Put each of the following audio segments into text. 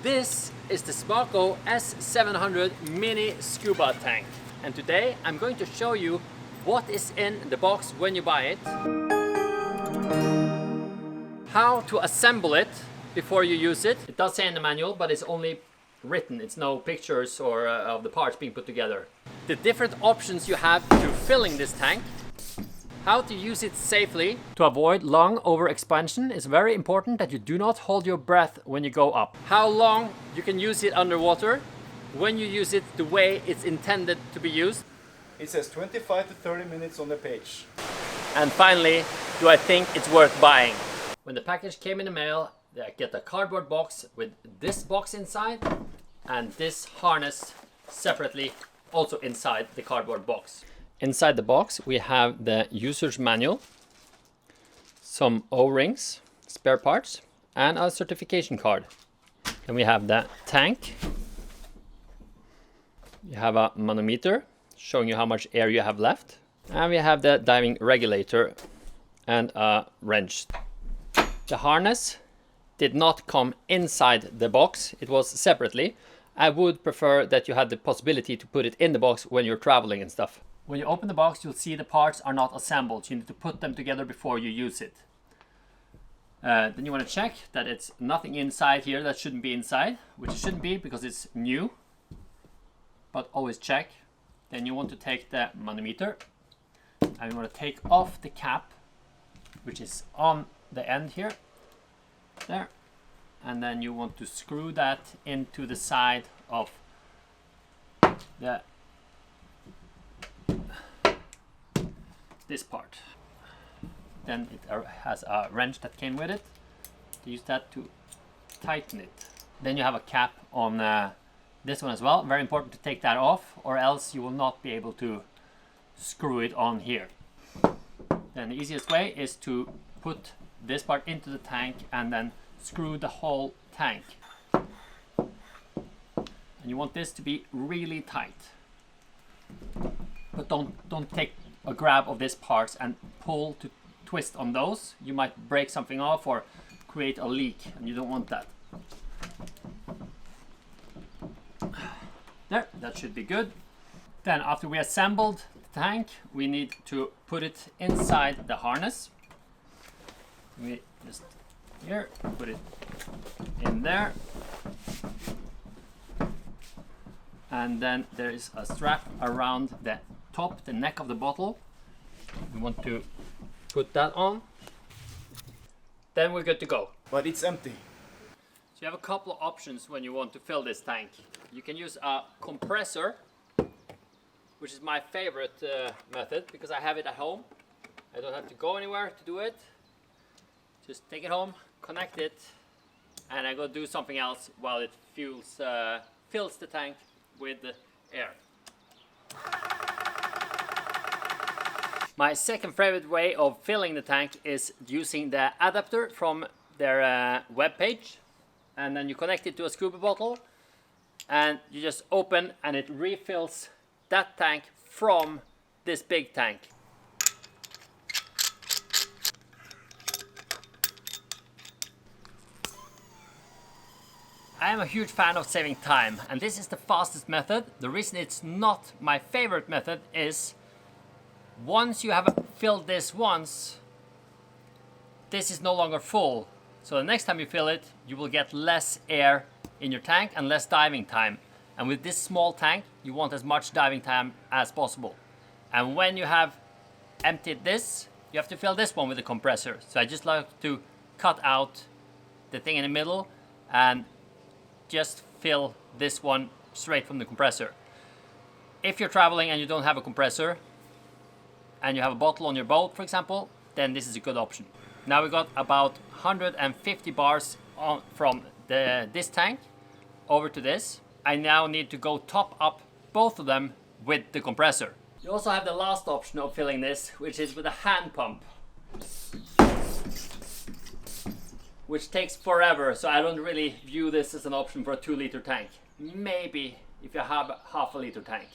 This is the SMACO S700 mini scuba tank, and today I'm going to show you what is in the box when you buy it, how to assemble it before you use it. It does say in the manual, but it's only written, it's no pictures or of the parts being put together. The different options you have to filling this tank, how to use it safely. To avoid lung over expansion, it's very important that you do not hold your breath when you go up. How long you can use it underwater, when you use it the way it's intended to be used. It says 25 to 30 minutes on the page. And finally, do I think it's worth buying? When the package came in the mail, I get a cardboard box with this box inside and this harness separately also inside the cardboard box. Inside the box we have the user's manual, some O-rings, spare parts, and a certification card. Then we have the tank. You have a manometer showing you how much air you have left. And we have the diving regulator and a wrench. The harness did not come inside the box, it was separately. I would prefer that you had the possibility to put it in the box when you're traveling and stuff. When you open the box, you'll see the parts are not assembled. You need to put them together before you use it. Then you want to check that it's nothing inside here that shouldn't be inside, which it shouldn't be because it's new, but always check. Then you want to take the manometer and you want to take off the cap, which is on the end here, there, and then you want to screw that into the side of this part. Then it has a wrench that came with it. Use that to tighten it. Then you have a cap on this one as well. Very important to take that off, or else you will not be able to screw it on here. Then the easiest way is to put this part into the tank and then screw the whole tank. And you want this to be really tight. But don't take a grab of this parts and pull to twist on those. You might break something off or create a leak, and you don't want that. There, that should be good. Then after we assembled the tank, we need to put it inside the harness. We just here put it in there, and then there is a strap around the top, the neck of the bottle. We want to put that on. Then we're good to go. But it's empty. So you have a couple of options when you want to fill this tank. You can use a compressor, which is my favorite method because I have it at home. I don't have to go anywhere to do it. Just take it home, connect it, and I go do something else while it fills the tank with air. My second favorite way of filling the tank is using the adapter from their web page, and then you connect it to a scuba bottle and you just open and it refills that tank from this big tank. I am a huge fan of saving time, and this is the fastest method. The reason it's not my favorite method is once you have filled this once, this is no longer full. So the next time you fill it, you will get less air in your tank and less diving time. And with this small tank, you want as much diving time as possible. And when you have emptied this, you have to fill this one with a compressor. So I just like to cut out the thing in the middle and just fill this one straight from the compressor. If you're traveling and you don't have a compressor and you have a bottle on your boat, for example, then this is a good option. Now we got about 150 bars from this tank over to this. I now need to go top up both of them with the compressor. You also have the last option of filling this, which is with a hand pump, which takes forever, so I don't really view this as an option for a 2-liter tank. Maybe if you have a half-a-liter tank.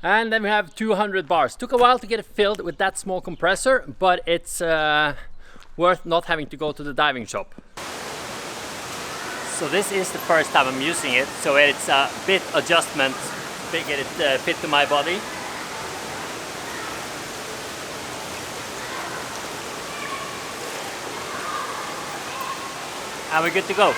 And then we have 200 bars. Took a while to get it filled with that small compressor, but it's worth not having to go to the diving shop. So this is the first time I'm using it, so it's a bit adjustment to get it fit to my body. And we're good to go.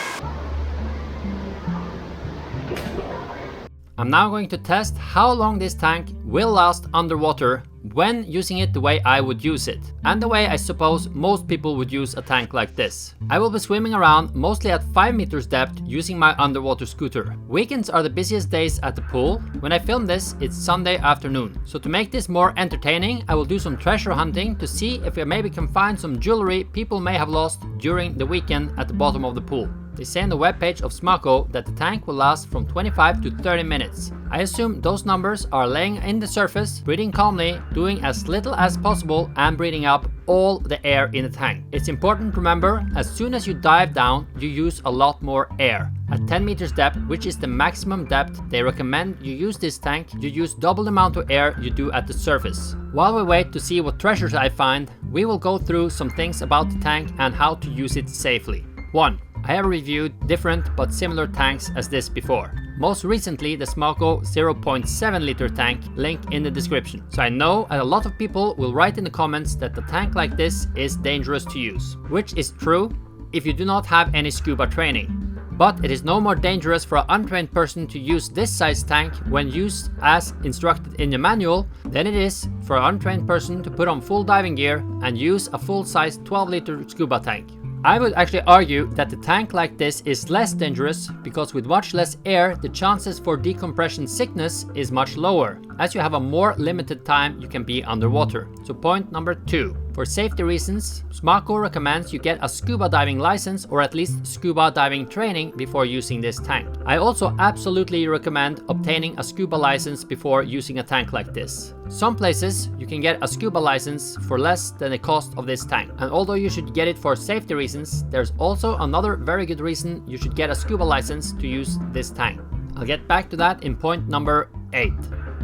I'm now going to test how long this tank will last underwater when using it the way I would use it, and the way I suppose most people would use a tank like this. I will be swimming around mostly at 5 meters depth using my underwater scooter. Weekends are the busiest days at the pool. When I film this, it's Sunday afternoon. So to make this more entertaining, I will do some treasure hunting to see if I maybe can find some jewelry people may have lost during the weekend at the bottom of the pool. They say on the webpage of SMACO that the tank will last from 25 to 30 minutes. I assume those numbers are laying in the surface, breathing calmly, doing as little as possible and breathing up all the air in the tank. It's important to remember, as soon as you dive down, you use a lot more air. At 10 meters depth, which is the maximum depth they recommend you use this tank, you use double the amount of air you do at the surface. While we wait to see what treasures I find, we will go through some things about the tank and how to use it safely. 1. I have reviewed different but similar tanks as this before. Most recently the SMACO 0.7 liter tank, link in the description. So I know a lot of people will write in the comments that the tank like this is dangerous to use, which is true if you do not have any scuba training. But it is no more dangerous for an untrained person to use this size tank when used as instructed in the manual than it is for an untrained person to put on full diving gear and use a full-size 12 liter scuba tank. I would actually argue that the tank like this is less dangerous because with much less air, the chances for decompression sickness is much lower, as you have a more limited time you can be underwater. So point number 2. For safety reasons, SMACO recommends you get a scuba diving license or at least scuba diving training before using this tank. I also absolutely recommend obtaining a scuba license before using a tank like this. Some places you can get a scuba license for less than the cost of this tank. And although you should get it for safety reasons, there's also another very good reason you should get a scuba license to use this tank. I'll get back to that in point number 8.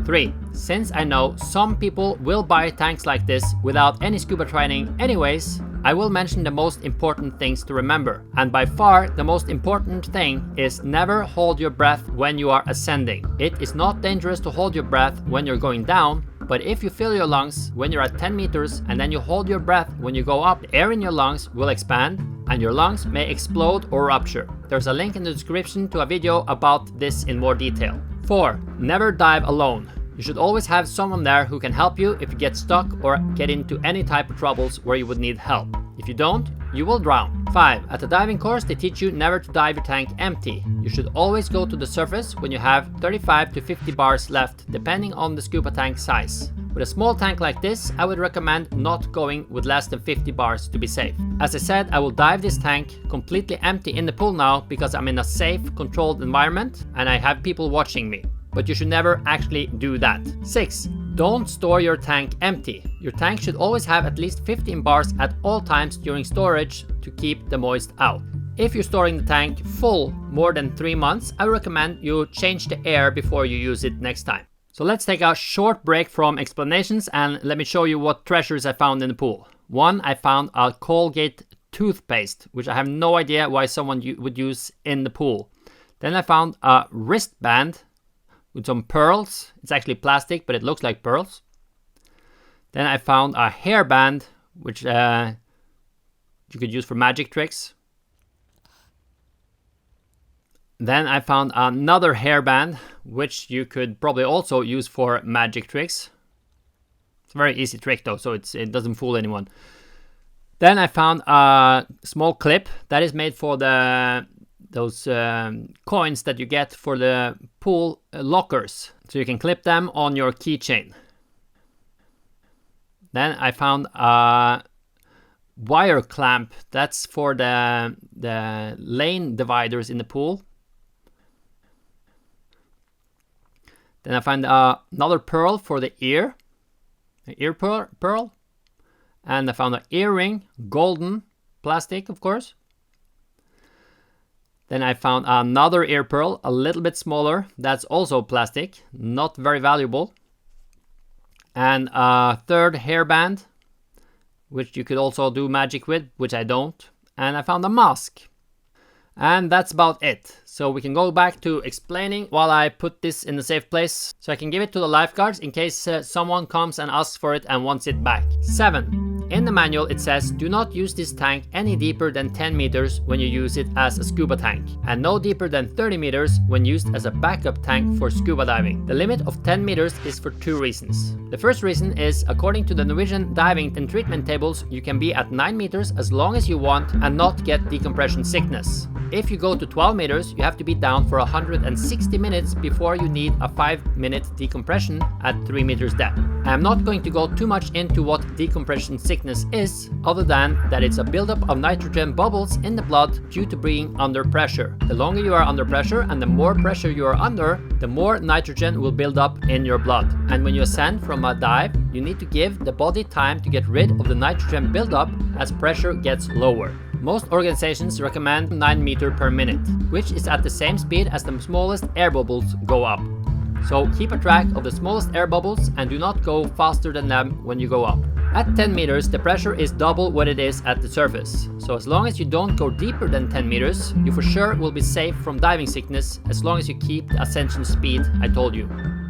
3. Since I know some people will buy tanks like this without any scuba training anyways, I will mention the most important things to remember. And by far the most important thing is never hold your breath when you are ascending. It is not dangerous to hold your breath when you're going down, but if you fill your lungs when you're at 10 meters and then you hold your breath when you go up, the air in your lungs will expand and your lungs may explode or rupture. There's a link in the description to a video about this in more detail. 4. Never dive alone. You should always have someone there who can help you if you get stuck or get into any type of troubles where you would need help. If you don't, you will drown. 5. At the diving course they teach you never to dive your tank empty. You should always go to the surface when you have 35 to 50 bars left, depending on the scuba tank size. With a small tank like this, I would recommend not going with less than 50 bars to be safe. As I said, I will dive this tank completely empty in the pool now because I'm in a safe, controlled environment and I have people watching me. But you should never actually do that. 6. Don't store your tank empty. Your tank should always have at least 15 bars at all times during storage to keep the moist out. If you're storing the tank full more than 3 months, I recommend you change the air before you use it next time. So let's take a short break from explanations and let me show you what treasures I found in the pool. 1. I found a Colgate toothpaste, which I have no idea why someone would use in the pool. Then I found a wristband with some pearls. It's actually plastic, but it looks like pearls. Then I found a hairband, which you could use for magic tricks. Then I found another hairband, which you could probably also use for magic tricks. It's a very easy trick though, so it doesn't fool anyone. Then I found a small clip that is made for those coins that you get for the pool lockers. So you can clip them on your keychain. Then I found a wire clamp. That's for the lane dividers in the pool. Then I found another pearl for the ear. An ear pearl. And I found an earring, golden, plastic of course. Then I found another ear pearl, a little bit smaller. That's also plastic, not very valuable. And a third hairband, which you could also do magic with, which I don't. And I found a mask. And that's about it. So we can go back to explaining while I put this in a safe place. So I can give it to the lifeguards in case someone comes and asks for it and wants it back. 7. In the manual it says do not use this tank any deeper than 10 meters when you use it as a scuba tank, and no deeper than 30 meters when used as a backup tank for scuba diving. The limit of 10 meters is for 2 reasons. The first reason is, according to the Norwegian diving and treatment tables, you can be at 9 meters as long as you want and not get decompression sickness. If you go to 12 meters, you have to be down for 160 minutes before you need a 5-minute decompression at 3 meters depth. I am not going to go too much into what decompression sickness is, other than that it's a buildup of nitrogen bubbles in the blood due to being under pressure. The longer you are under pressure and the more pressure you are under, the more nitrogen will build up in your blood. And when you ascend from a dive, you need to give the body time to get rid of the nitrogen buildup as pressure gets lower. Most organizations recommend 9 meters per minute, which is at the same speed as the smallest air bubbles go up. So keep a track of the smallest air bubbles and do not go faster than them when you go up. At 10 meters, the pressure is double what it is at the surface. So as long as you don't go deeper than 10 meters, you for sure will be safe from diving sickness as long as you keep the ascension speed I told you.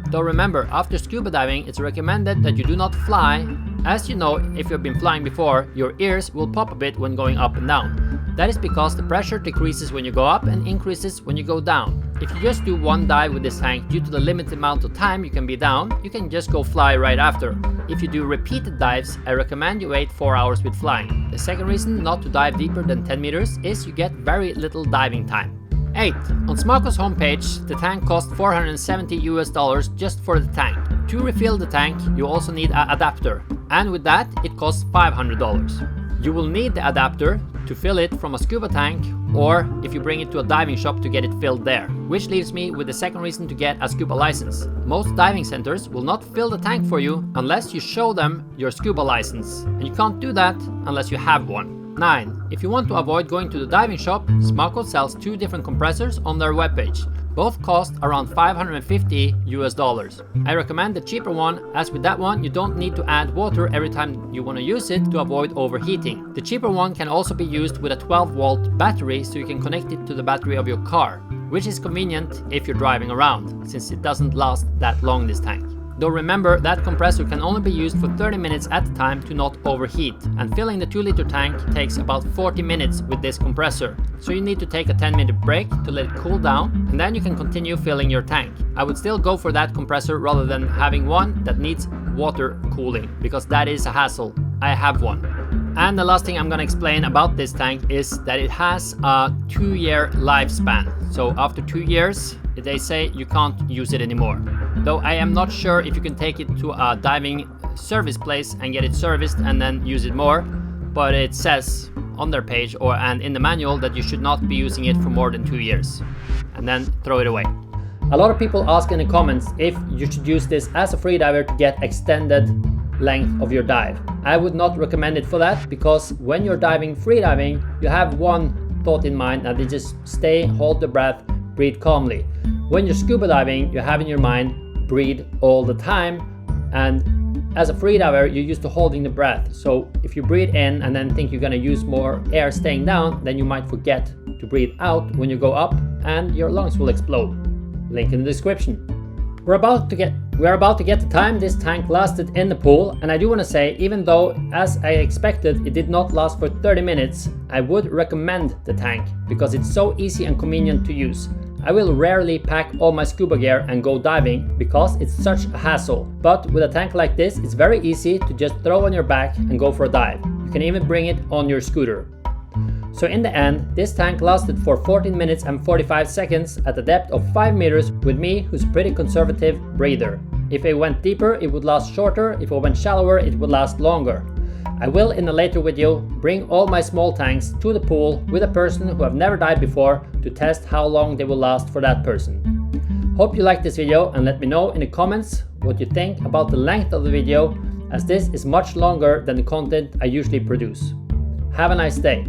Though remember, after scuba diving, it's recommended that you do not fly. As you know, if you've been flying before, your ears will pop a bit when going up and down. That is because the pressure decreases when you go up and increases when you go down. If you just do one dive with this tank, due to the limited amount of time you can be down, you can just go fly right after. If you do repeated dives, I recommend you wait 4 hours with flying. The second reason not to dive deeper than 10 meters is you get very little diving time. 8. On SMACO's homepage, the tank costs $470 just for the tank. To refill the tank, you also need an adapter, and with that, it costs $500. You will need the adapter to fill it from a scuba tank, or if you bring it to a diving shop to get it filled there. Which leaves me with the second reason to get a scuba license. Most diving centers will not fill the tank for you unless you show them your scuba license, and you can't do that unless you have one. 9. If you want to avoid going to the diving shop, SMACO sells 2 different compressors on their webpage. Both cost around $550. I recommend the cheaper one, as with that one you don't need to add water every time you want to use it to avoid overheating. The cheaper one can also be used with a 12-volt battery, so you can connect it to the battery of your car, which is convenient if you're driving around, since it doesn't last that long, this tank. Though remember, that compressor can only be used for 30 minutes at a time to not overheat, and filling the 2-liter tank takes about 40 minutes with this compressor, so you need to take a 10-minute break to let it cool down, and then you can continue filling your tank. I would still go for that compressor rather than having one that needs water cooling, because that is a hassle. I have one. And the last thing I'm gonna explain about this tank is that it has a 2-year lifespan. So after 2 years, they say you can't use it anymore. Though I am not sure if you can take it to a diving service place and get it serviced and then use it more, but it says on their page and in the manual that you should not be using it for more than 2 years and then throw it away. A lot of people ask in the comments if you should use this as a freediver to get extended length of your dive. I would not recommend it for that, because when you're diving freediving, you have one thought in mind, and it's just stay, hold the breath, breathe calmly. When you're scuba diving, you have in your mind breathe all the time, and as a freediver you're used to holding the breath. So if you breathe in and then think you're gonna use more air staying down, then you might forget to breathe out when you go up and your lungs will explode. Link in the description. We're about to get the time this tank lasted in the pool, and I do want to say, even though as I expected it did not last for 30 minutes, I would recommend the tank because it's so easy and convenient to use. I will rarely pack all my scuba gear and go diving because it's such a hassle, but with a tank like this it's very easy to just throw on your back and go for a dive. You can even bring it on your scooter. So in the end, this tank lasted for 14 minutes and 45 seconds at a depth of 5 meters with me, who's pretty conservative breather. If it went deeper, it would last shorter. If it went shallower, it would last longer. I will in a later video bring all my small tanks to the pool with a person who have never dived before to test how long they will last for that person. Hope you liked this video, and let me know in the comments what you think about the length of the video, as this is much longer than the content I usually produce. Have a nice day.